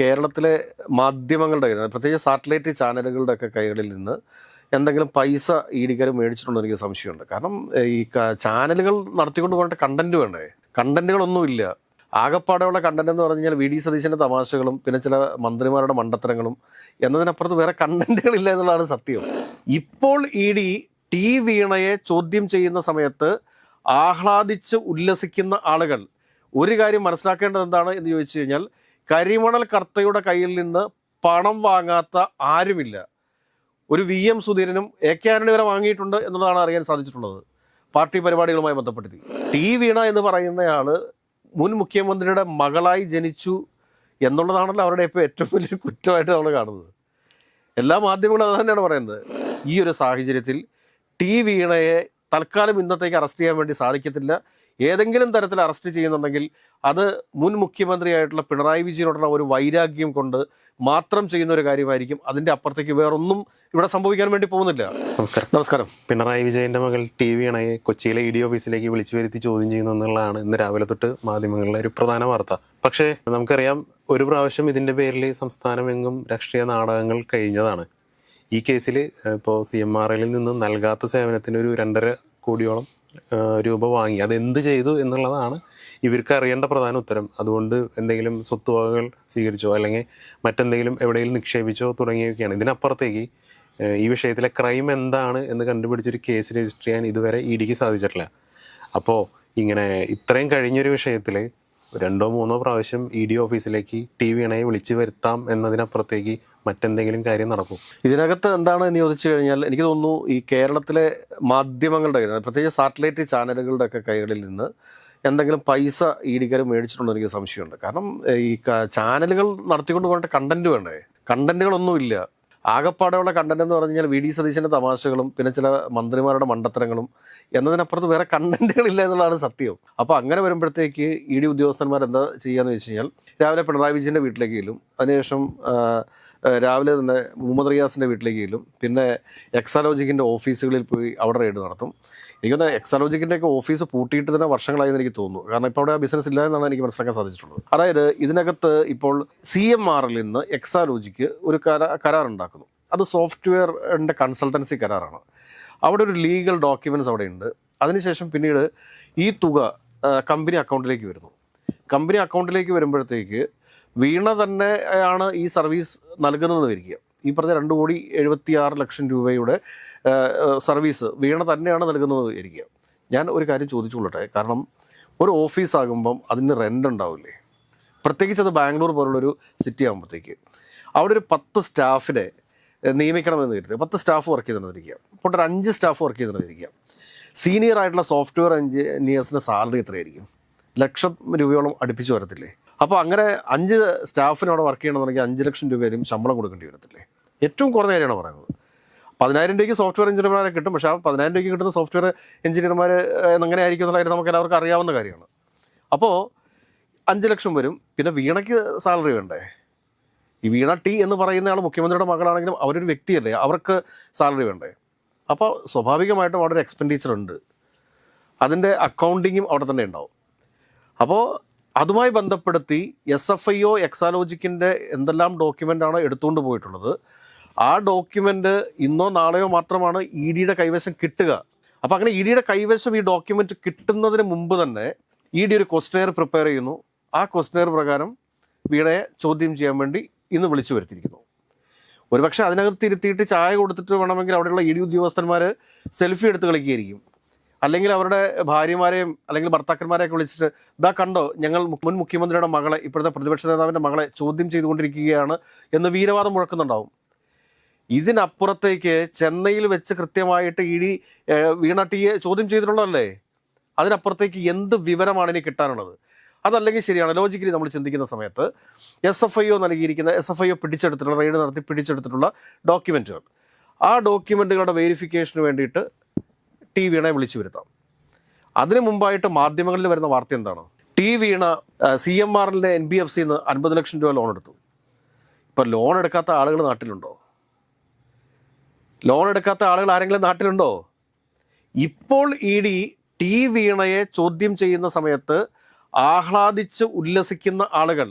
കേരളത്തിലെ മാധ്യമങ്ങളുടെ പ്രത്യേകിച്ച് സാറ്റലൈറ്റ് ചാനലുകളുടെ ഒക്കെ കൈകളിൽ നിന്ന് എന്തെങ്കിലും പൈസ ഇഡിക്കാർ മേടിച്ചിട്ടുണ്ടോ എനിക്ക് സംശയമുണ്ട്. കാരണം ഈ ചാനലുകൾ നടത്തിക്കൊണ്ട് പോകേണ്ട കണ്ടന്റ് വേണ്ടേ? കണ്ടന്റുകളൊന്നുമില്ല. ആകപ്പാടെയുള്ള കണ്ടന്റ് എന്ന് പറഞ്ഞു കഴിഞ്ഞാൽ വി ഡി സതീശൻ്റെ തമാശകളും പിന്നെ ചില മന്ത്രിമാരുടെ മണ്ടത്തരങ്ങളും എന്നതിനപ്പുറത്ത് വേറെ കണ്ടന്റുകളില്ല എന്നുള്ളതാണ് സത്യം. ഇപ്പോൾ ഇ ഡി ടി വീണയെ ചോദ്യം ചെയ്യുന്ന സമയത്ത് ആഹ്ലാദിച്ച് ഉല്ലസിക്കുന്ന ആളുകൾ ഒരു കാര്യം മനസ്സിലാക്കേണ്ടത് എന്താണ് എന്ന് ചോദിച്ചു കഴിഞ്ഞാൽ, കരിമണൽ കർത്തയുടെ കയ്യിൽ നിന്ന് പണം വാങ്ങാത്ത ആരുമില്ല. ഒരു വി എം സുധീരനും എ കെ ആന്റണി വരെ വാങ്ങിയിട്ടുണ്ട് എന്നുള്ളതാണ് അറിയാൻ സാധിച്ചിട്ടുള്ളത് പാർട്ടി പരിപാടികളുമായി ബന്ധപ്പെടുത്തി. ടി വീണ എന്ന് പറയുന്നയാള് മുൻ മുഖ്യമന്ത്രിയുടെ മകളായി ജനിച്ചു എന്നുള്ളതാണല്ലോ അവരുടെ ഇപ്പോൾ ഏറ്റവും വലിയൊരു കുറ്റമായിട്ട് നമ്മൾ കാണുന്നത്. എല്ലാ മാധ്യമങ്ങളും അത് തന്നെയാണ് പറയുന്നത്. ഈ ഒരു സാഹചര്യത്തിൽ ടി വീണയെ തൽക്കാലം ഇന്നത്തേക്ക് അറസ്റ്റ് ചെയ്യാൻ വേണ്ടി സാധിക്കത്തില്ല. ഏതെങ്കിലും തരത്തിൽ അറസ്റ്റ് ചെയ്യുന്നുണ്ടെങ്കിൽ അത് മുൻ മുഖ്യമന്ത്രിയായിട്ടുള്ള പിണറായി വിജയനോടുള്ള ഒരു വൈരാഗ്യം കൊണ്ട് മാത്രം ചെയ്യുന്ന ഒരു കാര്യമായിരിക്കും. അതിൻ്റെ അപ്പുറത്തേക്ക് വേറൊന്നും ഇവിടെ സംഭവിക്കാൻ വേണ്ടി പോകുന്നില്ല. നമസ്കാരം. പിണറായി വിജയന്റെ മകൾ ടി വീണയെ കൊച്ചിയിലെ ഇ ഡി ഓഫീസിലേക്ക് വിളിച്ചു വരുത്തി ചോദ്യം ചെയ്യുന്നു എന്നുള്ളതാണ് ഇന്ന് രാവിലെ തൊട്ട് മാധ്യമങ്ങളിലെ ഒരു പ്രധാന വാർത്ത. പക്ഷേ നമുക്കറിയാം, ഒരു പ്രാവശ്യം ഇതിന്റെ പേരിൽ സംസ്ഥാനമെങ്ങും രാഷ്ട്രീയ നാടകങ്ങൾ കഴിഞ്ഞതാണ്. ഈ കേസിൽ ഇപ്പോൾ CMRL നിന്ന് നൽകാത്ത സേവനത്തിന് ഒരു 2.5 കോടിയോളം രൂപ വാങ്ങി. അതെന്ത് ചെയ്തു എന്നുള്ളതാണ് ഇവർക്ക് അറിയേണ്ട പ്രധാന ഉത്തരം. അതുകൊണ്ട് എന്തെങ്കിലും സ്വത്തുവകകൾ സ്വീകരിച്ചോ അല്ലെങ്കിൽ മറ്റെന്തെങ്കിലും എവിടെയെങ്കിലും നിക്ഷേപിച്ചോ തുടങ്ങിയൊക്കെയാണ്. ഇതിനപ്പുറത്തേക്ക് ഈ വിഷയത്തിലെ ക്രൈം എന്താണ് എന്ന് കണ്ടുപിടിച്ചൊരു കേസ് രജിസ്റ്റർ ചെയ്യാൻ ഇതുവരെ ഇ ഡിക്ക് സാധിച്ചിട്ടില്ല. അപ്പോൾ ഇങ്ങനെ ഇത്രയും കഴിഞ്ഞൊരു വിഷയത്തിൽ 2-3 പ്രാവശ്യം ഇ ഡി ഓഫീസിലേക്ക് ടി വീണയെ വിളിച്ചു വരുത്താം എന്നതിനപ്പുറത്തേക്ക് മറ്റെന്തെങ്കിലും കാര്യം നടക്കും? ഇതിനകത്ത് എന്താണ് എന്ന് ചോദിച്ചു കഴിഞ്ഞാൽ, എനിക്ക് തോന്നുന്നു ഈ കേരളത്തിലെ മാധ്യമങ്ങളുടെ പ്രത്യേകിച്ച് സാറ്റലൈറ്റ് ചാനലുകളുടെ ഒക്കെ കൈകളിൽ നിന്ന് എന്തെങ്കിലും പൈസ ഇഡിക്കാർ മേടിച്ചിട്ടുണ്ടോ എനിക്ക് സംശയമുണ്ട്. കാരണം ഈ ചാനലുകൾ നടത്തിക്കൊണ്ട് പോകേണ്ട കണ്ടന്റ് വേണ്ടേ? കണ്ടന്റുകളൊന്നുമില്ല. ആകപ്പാടെയുള്ള കണ്ടന്റ് എന്ന് പറഞ്ഞു കഴിഞ്ഞാൽ വി ഡി സതീശൻ്റെ തമാശകളും പിന്നെ ചില മന്ത്രിമാരുടെ മണ്ടത്തരങ്ങളും എന്നതിനപ്പുറത്ത് വേറെ കണ്ടന്റുകളില്ല എന്നുള്ളതാണ് സത്യം. അപ്പോൾ അങ്ങനെ വരുമ്പോഴത്തേക്ക് ഇ ഡി ഉദ്യോഗസ്ഥന്മാർ എന്താ ചെയ്യാന്ന് വെച്ച് കഴിഞ്ഞാൽ, രാവിലെ പിണറായി വിജയൻ്റെ വീട്ടിലേക്ക് ചെല്ലും, അതിനുശേഷം രാവിലെ തന്നെ മുഹമ്മദ് റിയാസിൻ്റെ വീട്ടിലേക്ക് ചെല്ലും, പിന്നെ എക്സാലോജിക്കിൻ്റെ ഓഫീസുകളിൽ പോയി അവിടെ റെയ്ഡ് നടത്തും. എനിക്കൊന്ന് എക്സാലോജിക്കിൻ്റെയൊക്കെ ഓഫീസ് പൂട്ടിയിട്ട് തന്നെ വർഷങ്ങളായി എന്ന് എനിക്ക് തോന്നുന്നു. കാരണം ഇപ്പോൾ അവിടെ ആ ബിസിനസ് ഇല്ല എന്നാണ് എനിക്ക് മനസ്സിലാക്കാൻ സാധിച്ചിട്ടുള്ളത്. അതായത് ഇതിനകത്ത് ഇപ്പോൾ CMRL നിന്ന് എക്സാലോജിക്ക് ഒരു കരാറുണ്ടാക്കുന്നു. അത് സോഫ്റ്റ്വെയറിൻ്റെ കൺസൾട്ടൻസി കരാറാണ്. അവിടെ ഒരു ലീഗൽ ഡോക്യുമെൻറ്റ്സ് അവിടെ ഉണ്ട്. അതിനുശേഷം പിന്നീട് ഈ തുക കമ്പനി അക്കൗണ്ടിലേക്ക് വരുന്നു. കമ്പനി അക്കൗണ്ടിലേക്ക് വരുമ്പോഴത്തേക്ക് വീണ തന്നെയാണ് ഈ സർവീസ് നൽകുന്നതെന്ന് വരിക. ഈ പറഞ്ഞ 2,76,00,000 രൂപയുടെ സർവീസ് വീണ തന്നെയാണ് നൽകുന്നത് ഇരിക്കുക. ഞാൻ ഒരു കാര്യം ചോദിച്ചുകൊള്ളട്ടെ. കാരണം ഒരു ഓഫീസാകുമ്പം അതിന് റെൻ്റ് ഉണ്ടാവില്ലേ? പ്രത്യേകിച്ച് അത് ബാംഗ്ലൂർ പോലുള്ളൊരു സിറ്റി ആകുമ്പോഴത്തേക്ക് അവിടെ ഒരു 10 സ്റ്റാഫിനെ നിയമിക്കണമെന്ന് കരുതുക. 10 സ്റ്റാഫ് വർക്ക് ചെയ്തെന്നിരിക്കുക. ഇപ്പോൾ ഒരു 5 സ്റ്റാഫ് വർക്ക് ചെയ്തെന്നിരിക്കുക. സീനിയർ ആയിട്ടുള്ള സോഫ്റ്റ്വെയർ എഞ്ചിനീയേഴ്സിൻ്റെ സാലറി എത്രയായിരിക്കും? 1,00,000 രൂപയോളം അടുപ്പിച്ച് വരത്തില്ലേ? അപ്പോൾ അങ്ങനെ 5 സ്റ്റാഫിനവിടെ വർക്ക് ചെയ്യണമെന്നുണ്ടെങ്കിൽ 5,00,000 രൂപയും ശമ്പളം കൊടുക്കേണ്ടി വരത്തില്ലേ? ഏറ്റവും കുറഞ്ഞ കാര്യമാണ് പറയുന്നത്. 10,000 രൂപയ്ക്ക് സോഫ്റ്റ്വെയർ എഞ്ചിനീയർമാരെ കിട്ടും. പക്ഷേ ആ 10,000 രൂപയ്ക്ക് കിട്ടുന്ന സോഫ്റ്റ്വെയർ എഞ്ചിനീയർമാർ എങ്ങനെ ആയിരിക്കും എന്നുള്ള കാര്യം നമുക്ക് എല്ലാവർക്കും അറിയാവുന്ന കാര്യമാണ്. അപ്പോൾ 5,00,000 വരും. പിന്നെ വീണയ്ക്ക് സാലറി വേണ്ടേ? ഈ വീണ ടി എന്ന് പറയുന്ന ആൾ മുഖ്യമന്ത്രിയുടെ മകളാണെങ്കിലും അവരൊരു വ്യക്തിയല്ലേ, അവർക്ക് സാലറി വേണ്ടേ? അപ്പോൾ സ്വാഭാവികമായിട്ടും അവിടെ ഒരു എക്സ്പെൻഡിച്ചർ ഉണ്ട്. അതിൻ്റെ അക്കൗണ്ടിങ്ങും അവിടെ തന്നെ ഉണ്ടാവും. അപ്പോൾ അതുമായി ബന്ധപ്പെടുത്തി SFIO എക്സാലോജിക്കിൻ്റെ എന്തെല്ലാം ഡോക്യുമെൻ്റാണ് എടുത്തുകൊണ്ട് പോയിട്ടുള്ളത്, ആ ഡോക്യുമെൻ്റ് ഇന്നോ നാളെയോ മാത്രമാണ് ഇ ഡിയുടെ കൈവശം കിട്ടുക. അപ്പോൾ അങ്ങനെ ഇ ഡിയുടെ കൈവശം ഈ ഡോക്യുമെൻ്റ് കിട്ടുന്നതിന് മുമ്പ് തന്നെ ഇ ഡി ഒരു ക്വസ്റ്റനെയർ പ്രിപ്പയർ ചെയ്യുന്നു. ആ ക്വസ്റ്റനെയർ പ്രകാരം വീണയെ ചോദ്യം ചെയ്യാൻ വേണ്ടി ഇന്ന് വിളിച്ചു വരുത്തിയിരിക്കുന്നു. ഒരുപക്ഷെ അതിനകത്ത് ഇരുത്തിയിട്ട് ചായ കൊടുത്തിട്ട് വേണമെങ്കിൽ അവിടെയുള്ള ഇ ഡി ഉദ്യോഗസ്ഥന്മാർ സെൽഫി എടുത്ത് കളിക്കുകയായിരിക്കും. അല്ലെങ്കിൽ അവരുടെ ഭാര്യമാരെയും അല്ലെങ്കിൽ ഭർത്താക്കന്മാരെയൊക്കെ വിളിച്ചിട്ട് ഇതാ കണ്ടോ, ഞങ്ങൾ മുൻ മുഖ്യമന്ത്രിയുടെ മകളെ, ഇപ്പോഴത്തെ പ്രതിപക്ഷ നേതാവിൻ്റെ മകളെ ചോദ്യം ചെയ്തുകൊണ്ടിരിക്കുകയാണ് എന്ന് വീരവാദം മുഴക്കുന്നുണ്ടാവും. ഇതിനപ്പുറത്തേക്ക് ചെന്നൈയിൽ വെച്ച് കൃത്യമായിട്ട് ഇ ഡി വീണ ടിയെ ചോദ്യം ചെയ്തിട്ടുള്ളതല്ലേ? അതിനപ്പുറത്തേക്ക് എന്ത് വിവരമാണ് ഇനി കിട്ടാനുള്ളത്? അതല്ലെങ്കിൽ ശരിയാണ് ലോജിക്കലി നമ്മൾ ചിന്തിക്കുന്ന സമയത്ത് SFIO നൽകിയിരിക്കുന്ന SFIO പിടിച്ചെടുത്തിട്ടുള്ള റെയ്ഡ് നടത്തി പിടിച്ചെടുത്തിട്ടുള്ള ഡോക്യുമെൻറ്റുകൾ, ആ ഡോക്യുമെൻറ്റുകളുടെ വെരിഫിക്കേഷന് വേണ്ടിയിട്ട് ടി വീണയെ വിളിച്ചു വരുത്താം. അതിനു മുമ്പായിട്ട് മാധ്യമങ്ങളിൽ വരുന്ന വാർത്ത എന്താണ്? ടി വീണ CMRLൻ്റെ NBFCന്ന് 50,00,000 രൂപ ലോൺ എടുത്തു. ഇപ്പം ലോൺ എടുക്കാത്ത ആളുകൾ നാട്ടിലുണ്ടോ? ലോൺ എടുക്കാത്ത ആളുകൾ ആരെങ്കിലും നാട്ടിലുണ്ടോ? ഇപ്പോൾ ഇ ഡി ടി വീണയെ ചോദ്യം ചെയ്യുന്ന സമയത്ത് ആഹ്ലാദിച്ച് ഉല്ലസിക്കുന്ന ആളുകൾ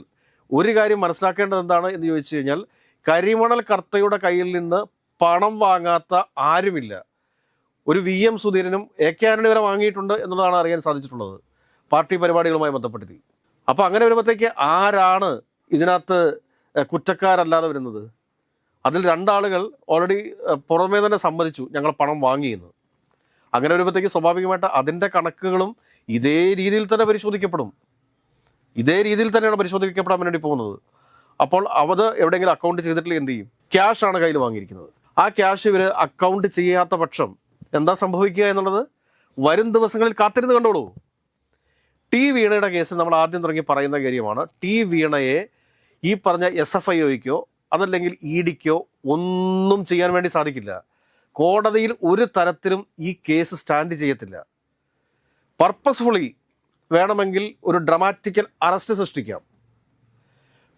ഒരു കാര്യം മനസ്സിലാക്കേണ്ടത് എന്താണ് എന്ന് ചോദിച്ചു കഴിഞ്ഞാൽ, കരിമണൽ കർത്തയുടെ കയ്യിൽ നിന്ന് പണം വാങ്ങാത്ത ആരുമില്ല. ഒരു VM സുധീരനും AK ആന്റണി വരെ വാങ്ങിയിട്ടുണ്ട് എന്നുള്ളതാണ് അറിയാൻ സാധിച്ചിട്ടുള്ളത് പാർട്ടി പരിപാടികളുമായി ബന്ധപ്പെടുത്തി. അപ്പോൾ അങ്ങനെ വരുമ്പോഴത്തേക്ക് ആരാണ് ഇതിനകത്ത് കുറ്റക്കാരല്ലാതെ വരുന്നത്? അതിൽ 2 ആളുകൾ ഓൾറെഡി പുറമേ തന്നെ സമ്മതിച്ചു ഞങ്ങൾ പണം വാങ്ങിയെന്ന്. അങ്ങനെ വരുമ്പോഴത്തേക്ക് സ്വാഭാവികമായിട്ട് അതിൻ്റെ കണക്കുകളും ഇതേ രീതിയിൽ തന്നെ പരിശോധിക്കപ്പെടും. ഇതേ രീതിയിൽ തന്നെയാണ് പരിശോധിക്കപ്പെടാൻ വേണ്ടി പോകുന്നത്. അപ്പോൾ അത് എവിടെയെങ്കിലും അക്കൗണ്ട് ചെയ്തിട്ടില്ല എന്ത് ചെയ്യും? ക്യാഷാണ് കയ്യിൽ വാങ്ങിയിരിക്കുന്നത്. ആ ക്യാഷ് ഇവർ അക്കൗണ്ട് ചെയ്യാത്ത പക്ഷം എന്താ സംഭവിക്കുക എന്നുള്ളത് വരും ദിവസങ്ങളിൽ കാത്തിരുന്ന് കണ്ടോളൂ. ടി വീണയുടെ കേസിൽ നമ്മൾ ആദ്യം തുടങ്ങി പറയുന്ന കാര്യമാണ്, ടി വീണയെ ഈ പറഞ്ഞ SFIOയ്ക്കോ അതല്ലെങ്കിൽ EDക്കോ ഒന്നും ചെയ്യാൻ വേണ്ടി സാധിക്കില്ല. കോടതിയിൽ ഒരു തരത്തിലും ഈ കേസ് സ്റ്റാൻഡ് ചെയ്യത്തില്ല. പർപ്പസ്ഫുള്ളി വേണമെങ്കിൽ ഒരു ഡ്രമാറ്റിക്കൽ അറസ്റ്റ് സൃഷ്ടിക്കാം,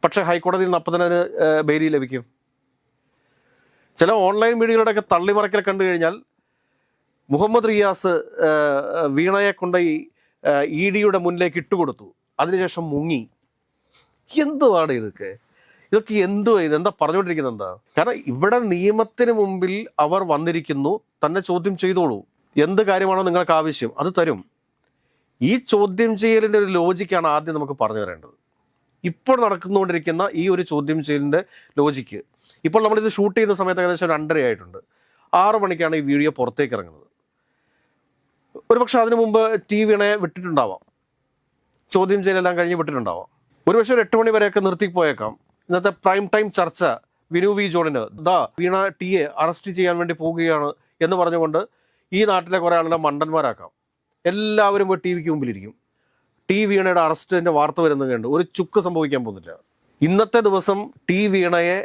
പക്ഷേ ഹൈക്കോടതിയിൽ നിന്ന് അപ്പം തന്നെ അതിന് ബെയിലി ലഭിക്കും. ചില ഓൺലൈൻ മീഡിയകളുടെയൊക്കെ തള്ളിമറക്കൽ കണ്ടു കഴിഞ്ഞാൽ മുഹമ്മദ് റിയാസ് വീണയെ കൊണ്ട് ഈ EDയുടെ മുന്നിലേക്ക് ഇട്ടുകൊടുത്തു, അതിനുശേഷം മുങ്ങി. എന്തുവാണ് ഇതൊക്കെ എന്തുവാ ഇതെന്താ പറഞ്ഞുകൊണ്ടിരിക്കുന്നത്? എന്താ? കാരണം ഇവിടെ നിയമത്തിന് മുമ്പിൽ അവർ വന്നിരിക്കുന്നു, തന്നെ ചോദ്യം ചെയ്തോളൂ, എന്ത് കാര്യമാണോ നിങ്ങൾക്ക് ആവശ്യം അത് തരും. ഈ ചോദ്യം ചെയ്യലിൻ്റെ ഒരു ലോജിക്കാണ് ആദ്യം നമുക്ക് പറഞ്ഞു തരേണ്ടത്. ഇപ്പോൾ നടക്കുന്നുകൊണ്ടിരിക്കുന്ന ഈ ഒരു ചോദ്യം ചെയ്യലിൻ്റെ ലോജിക്ക്, ഇപ്പോൾ നമ്മളിത് ഷൂട്ട് ചെയ്യുന്ന സമയത്ത് ഏകദേശം 2:30 ആയിട്ടുണ്ട്. 6 മണിക്കാണ് ഈ വീഡിയോ പുറത്തേക്ക് ഇറങ്ങുന്നത്. ഒരുപക്ഷെ അതിനു മുമ്പ് ടി വീണയെ വിട്ടിട്ടുണ്ടാവാം, ചോദ്യം ചെയ്യലെല്ലാം കഴിഞ്ഞ് വിട്ടിട്ടുണ്ടാവാം. ഒരുപക്ഷെ ഒരു 8 മണി വരെയൊക്കെ നിർത്തിപ്പോയേക്കാം. ഇന്നത്തെ പ്രൈം ടൈം ചർച്ച വിനു വി ജോണിന് വീണ ടിയെ അറസ്റ്റ് ചെയ്യാൻ വേണ്ടി പോവുകയാണ് എന്ന് പറഞ്ഞുകൊണ്ട് ഈ നാട്ടിലെ കുറേ ആളുകളെ മണ്ടന്മാരാക്കാം. എല്ലാവരും പോയി TV ക്ക് മുമ്പിലിരിക്കും. ടി വീണയുടെ അറസ്റ്റിൻ്റെ വാർത്ത വരുന്നത് കണ്ട് ഒരു ചുക്ക് സംഭവിക്കാൻ പോകുന്നില്ല. ഇന്നത്തെ ദിവസം ടി വീണയെ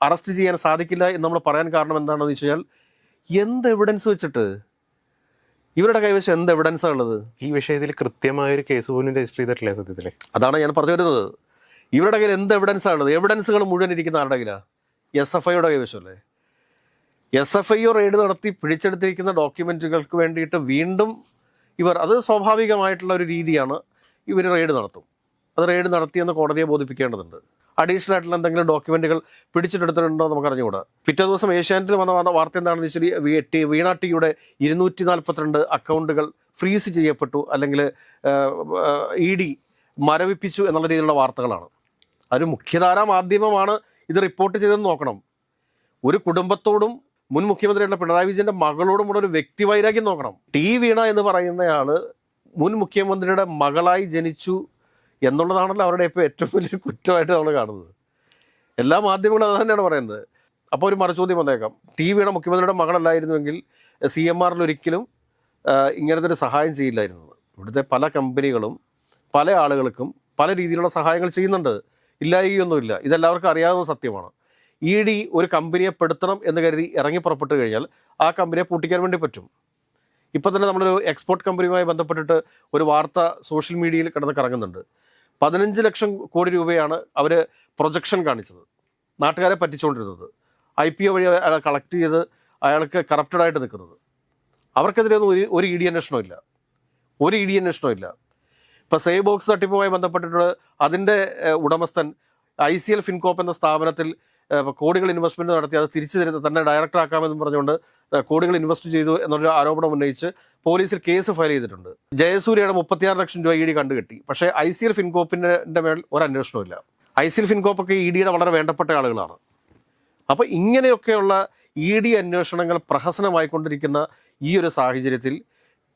അറസ്റ്റ് ചെയ്യാൻ സാധിക്കില്ല എന്ന് നമ്മൾ പറയാൻ കാരണം എന്താണെന്ന് വെച്ച് കഴിഞ്ഞാൽ, എന്ത് എവിഡൻസ് വെച്ചിട്ട്? ഇവരുടെ കൈവശം എന്ത് എവിഡൻസാണ് ഉള്ളത്? ഈ വിഷയത്തിൽ കൃത്യമായൊരു കേസ് പോലും രജിസ്റ്റർ ചെയ്തിട്ടില്ല സത്യത്തിലെ. അതാണ് ഞാൻ പറഞ്ഞു വരുന്നത്. ഇവരുടെ കയ്യിൽ എന്ത് എവിഡൻസാണ് ഉള്ളത്? എവിഡൻസുകൾ മുഴുവൻ ഇരിക്കുന്ന ആരുടെ കയ്യിലാണ്? SFIയുടെ കൈവശമല്ലേ? SFIO റെയ്ഡ് നടത്തി പിടിച്ചെടുത്തിരിക്കുന്ന ഡോക്യുമെൻറ്റുകൾക്ക് വേണ്ടിയിട്ട് വീണ്ടും ഇവർ, അത് സ്വാഭാവികമായിട്ടുള്ള ഒരു രീതിയാണ്, ഇവർ റെയ്ഡ് നടത്തും. അത് റെയ്ഡ് നടത്തിയെന്ന് കോടതിയെ ബോധിപ്പിക്കേണ്ടതുണ്ട്. അഡീഷണൽ ആയിട്ടുള്ള എന്തെങ്കിലും ഡോക്യുമെൻറ്റുകൾ പിടിച്ചെടുത്തിട്ടുണ്ടോ നമുക്ക് അറിഞ്ഞുകൂടാ. പിറ്റേ ദിവസം ഏഷ്യാനെറ്റിൽ വന്ന വാർത്ത എന്താണെന്ന് വെച്ചാൽ, വീണ ടിയുടെ 242 അക്കൗണ്ടുകൾ ഫ്രീസ് ചെയ്യപ്പെട്ടു, അല്ലെങ്കിൽ ED മരവിപ്പിച്ചു എന്നുള്ള രീതിയിലുള്ള വാർത്തകളാണ്. അതൊരു മുഖ്യധാരാ മാധ്യമമാണ് ഇത് റിപ്പോർട്ട് ചെയ്തെന്ന് നോക്കണം. ഒരു കുടുംബത്തോടും മുൻ മുഖ്യമന്ത്രിയായിട്ടുള്ള പിണറായി വിജയൻ്റെ മകളോടുമുള്ള ഒരു വ്യക്തിവൈരാഗ്യം നോക്കണം. ടി വീണ എന്ന് പറയുന്നയാൾ മുൻ മുഖ്യമന്ത്രിയുടെ മകളായി ജനിച്ചു എന്നുള്ളതാണല്ലോ അവരുടെ ഇപ്പോൾ ഏറ്റവും വലിയൊരു കുറ്റമായിട്ട് നമ്മൾ കാണുന്നത്. എല്ലാ മാധ്യമങ്ങളും അത് തന്നെയാണ് പറയുന്നത്. അപ്പോൾ ഒരു മറുചോദ്യം വന്നേക്കാം, ടി വീണ മുഖ്യമന്ത്രിയുടെ മകളല്ലായിരുന്നുവെങ്കിൽ CMRൽ ഒരിക്കലും ഇങ്ങനത്തെ ഒരു സഹായം ചെയ്യില്ലായിരുന്നു. ഇവിടുത്തെ പല കമ്പനികളും പല ആളുകൾക്കും പല രീതിയിലുള്ള സഹായങ്ങൾ ചെയ്യുന്നുണ്ട്, ഇല്ലായികയൊന്നുമില്ല. ഇതെല്ലാവർക്കും അറിയാവുന്ന സത്യമാണ്. ED ഒരു കമ്പനിയെ പെടുത്തണം എന്ന് കരുതി ഇറങ്ങി പുറപ്പെട്ട് കഴിഞ്ഞാൽ ആ കമ്പനിയെ പൂട്ടിക്കാൻ വേണ്ടി പറ്റും. ഇപ്പം തന്നെ നമ്മളൊരു എക്സ്പോർട്ട് കമ്പനിയുമായി ബന്ധപ്പെട്ടിട്ട് ഒരു വാർത്ത സോഷ്യൽ മീഡിയയിൽ കിടന്ന് കറങ്ങുന്നുണ്ട്. 15 ലക്ഷം കോടി രൂപയാണ് അവർ പ്രൊജക്ഷൻ കാണിച്ചത്, നാട്ടുകാരെ പറ്റിച്ചുകൊണ്ടിരുന്നത്. IPO വഴി അയാളെ കളക്ട് ചെയ്ത് അയാൾക്ക് കറപ്റ്റഡായിട്ട് നിൽക്കുന്നത്. അവർക്കെതിരെ ഒന്നും ഒരു ED അന്വേഷണമില്ല, ഒരു ED അന്വേഷണമില്ല. ഇപ്പോൾ സേവ് ബോക്സ് തട്ടിപ്പുമായി ബന്ധപ്പെട്ടിട്ട് അതിൻ്റെ ഉടമസ്ഥൻ ICL ഫിൻകോപ്പ് എന്ന സ്ഥാപനത്തിൽ കോടികൾ ഇൻവെസ്റ്റ്മെൻറ്റ് നടത്തി അത് തിരിച്ചു തന്നെ ഡയറക്ടർ ആക്കാമെന്ന് പറഞ്ഞുകൊണ്ട് കോടികൾ ഇൻവെസ്റ്റ് ചെയ്തു എന്നൊരു ആരോപണം ഉന്നയിച്ച് പോലീസിൽ കേസ് ഫയൽ ചെയ്തിട്ടുണ്ട്. ജയസൂര്യയുടെ 36 ലക്ഷം രൂപ ED കണ്ടുകെട്ടി. പക്ഷേ ICL ഫിൻകോപ്പിൻ്റെ മേൽ ഒരു അന്വേഷണമില്ല. ICL ഫിൻകോപ്പൊക്കെ EDയുടെ വളരെ വേണ്ടപ്പെട്ട ആളുകളാണ്. അപ്പോൾ ഇങ്ങനെയൊക്കെയുള്ള ED അന്വേഷണങ്ങൾ പ്രഹസനമായിക്കൊണ്ടിരിക്കുന്ന ഈ ഒരു സാഹചര്യത്തിൽ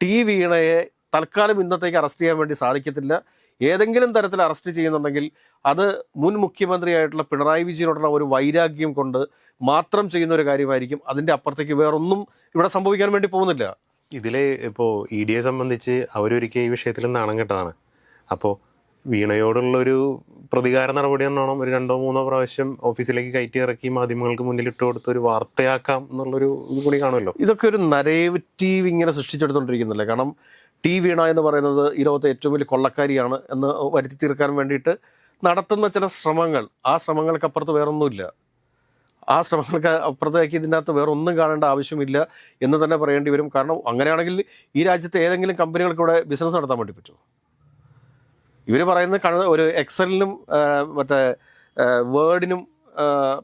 ടി വീണയെ തൽക്കാലം ഇന്നത്തേക്ക് അറസ്റ്റ് ചെയ്യാൻ വേണ്ടി സാധിക്കത്തില്ല. ഏതെങ്കിലും തരത്തിൽ അറസ്റ്റ് ചെയ്യുന്നുണ്ടെങ്കിൽ അത് മുൻ മുഖ്യമന്ത്രിയായിട്ടുള്ള പിണറായി വിജയനോടുള്ള ഒരു വൈരാഗ്യം കൊണ്ട് മാത്രം ചെയ്യുന്ന ഒരു കാര്യമായിരിക്കും. അതിൻ്റെ അപ്പുറത്തേക്ക് വേറൊന്നും ഇവിടെ സംഭവിക്കാൻ വേണ്ടി പോകുന്നില്ല. ഇതിൽ ഇപ്പോൾ EDയെ സംബന്ധിച്ച് അവരൊരിക്കൽ ഈ വിഷയത്തിൽ നാണം കെട്ടതാണ്. അപ്പോൾ വീണയോടുള്ളൊരു പ്രതികാര നടപടി എന്നോണം ഒരു 2-3 പ്രാവശ്യം ഓഫീസിലേക്ക് കയറ്റി ഇറക്കി മാധ്യമങ്ങൾക്ക് മുന്നിൽ ഇട്ട് കൊടുത്ത് ഒരു വാർത്തയാക്കാം എന്നുള്ളൊരു ഇത് കൂടി കാണുമല്ലോ. ഇതൊക്കെ ഒരു നരേറ്റീവ് ഇങ്ങനെ സൃഷ്ടിച്ചെടുത്തോണ്ടിരിക്കുന്നില്ലേ? കാരണം ടി വീണ എന്ന് പറയുന്നത് ഈ ലോകത്തെ ഏറ്റവും വലിയ കൊള്ളക്കാരിയാണ് എന്ന് വരുത്തി തീർക്കാൻ വേണ്ടിയിട്ട് നടത്തുന്ന ചില ശ്രമങ്ങൾ, ആ ശ്രമങ്ങൾക്കപ്പുറത്ത് വേറൊന്നുമില്ല. ആ ശ്രമങ്ങൾക്ക് അപ്പുറത്തേക്ക് ഇതിൻ്റെ അകത്ത് വേറെ ഒന്നും കാണേണ്ട ആവശ്യമില്ല എന്ന് തന്നെ പറയേണ്ടി വരും. കാരണം അങ്ങനെയാണെങ്കിൽ ഈ രാജ്യത്തെ ഏതെങ്കിലും കമ്പനികൾക്ക് ഇവിടെ ബിസിനസ് നടത്താൻ വേണ്ടി പറ്റുമോ? ഇവർ പറയുന്ന ഒരു എക്സലിനും മറ്റേ വേർഡിനും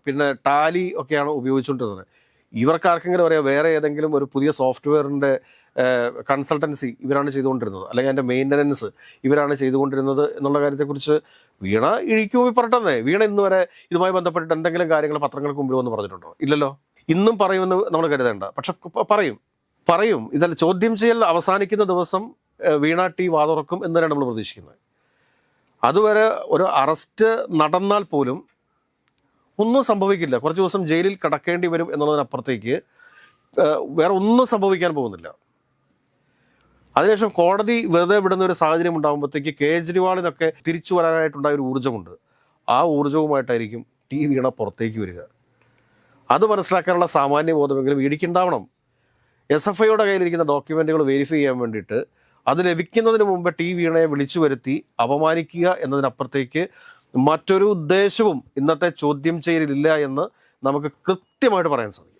പിന്നെ ടാലി ഒക്കെയാണ് ഉപയോഗിച്ചുകൊണ്ടിരുന്നത്. ഇവർക്കാർക്കെങ്കിലും അറിയാം വേറെ ഏതെങ്കിലും ഒരു പുതിയ സോഫ്റ്റ്വെയറിൻ്റെ കൺസൾട്ടൻസി ഇവരാണ് ചെയ്തുകൊണ്ടിരുന്നത്, അല്ലെങ്കിൽ അതിൻ്റെ മെയിൻ്റനൻസ് ഇവരാണ് ചെയ്തുകൊണ്ടിരുന്നത് എന്നുള്ള കാര്യത്തെക്കുറിച്ച് വീണ ഇഴിക്കുമ്പോൾ പറഞ്ഞേ. വീണ ഇന്ന് വരെ ഇതുമായി ബന്ധപ്പെട്ടിട്ട് എന്തെങ്കിലും കാര്യങ്ങൾ പത്രങ്ങൾക്ക് മുമ്പിൽ വന്ന് പറഞ്ഞിട്ടുണ്ടോ? ഇല്ലല്ലോ. ഇന്നും പറയുമെന്ന് നമ്മൾ കരുതേണ്ട. പക്ഷെ പറയും. ഇതല്ല, ചോദ്യം ചെയ്യൽ അവസാനിക്കുന്ന ദിവസം വീണ ടി വാതുറക്കും എന്ന് തന്നെയാണ് നമ്മൾ പ്രതീക്ഷിക്കുന്നത്. അതുവരെ ഒരു അറസ്റ്റ് നടന്നാൽ പോലും ഒന്നും സംഭവിക്കില്ല. കുറച്ച് ദിവസം ജയിലിൽ കിടക്കേണ്ടി വരും എന്നുള്ളതിനപ്പുറത്തേക്ക് വേറെ ഒന്നും സംഭവിക്കാൻ പോകുന്നില്ല. അതിനുശേഷം കോടതി വെറുതെ വിടുന്ന ഒരു സാഹചര്യം ഉണ്ടാകുമ്പോഴത്തേക്ക് കേജ്രിവാളിനൊക്കെ തിരിച്ചു വരാനായിട്ടുണ്ടായ ഒരു ഊർജ്ജമുണ്ട്. ആ ഊർജ്ജവുമായിട്ടായിരിക്കും ടി വീണ പുറത്തേക്ക് വരിക. അത് മനസ്സിലാക്കാനുള്ള സാമാന്യ ബോധമെങ്കിലും ഇടിക്കുണ്ടാവണം. SFIയുടെ കയ്യിലിരിക്കുന്ന ഡോക്യുമെൻറ്റുകൾ വെരിഫൈ ചെയ്യാൻ വേണ്ടിയിട്ട് അത് ലഭിക്കുന്നതിന് മുമ്പ് ടി വീണയെ വിളിച്ചു വരുത്തി അപമാനിക്കുക എന്നതിനപ്പുറത്തേക്ക് മറ്റൊരു ഉദ്ദേശവും ഇന്നത്തെ ചോദ്യം ചെയ്യലില്ല എന്ന് നമുക്ക് കൃത്യമായിട്ട് പറയാൻ സാധിക്കും.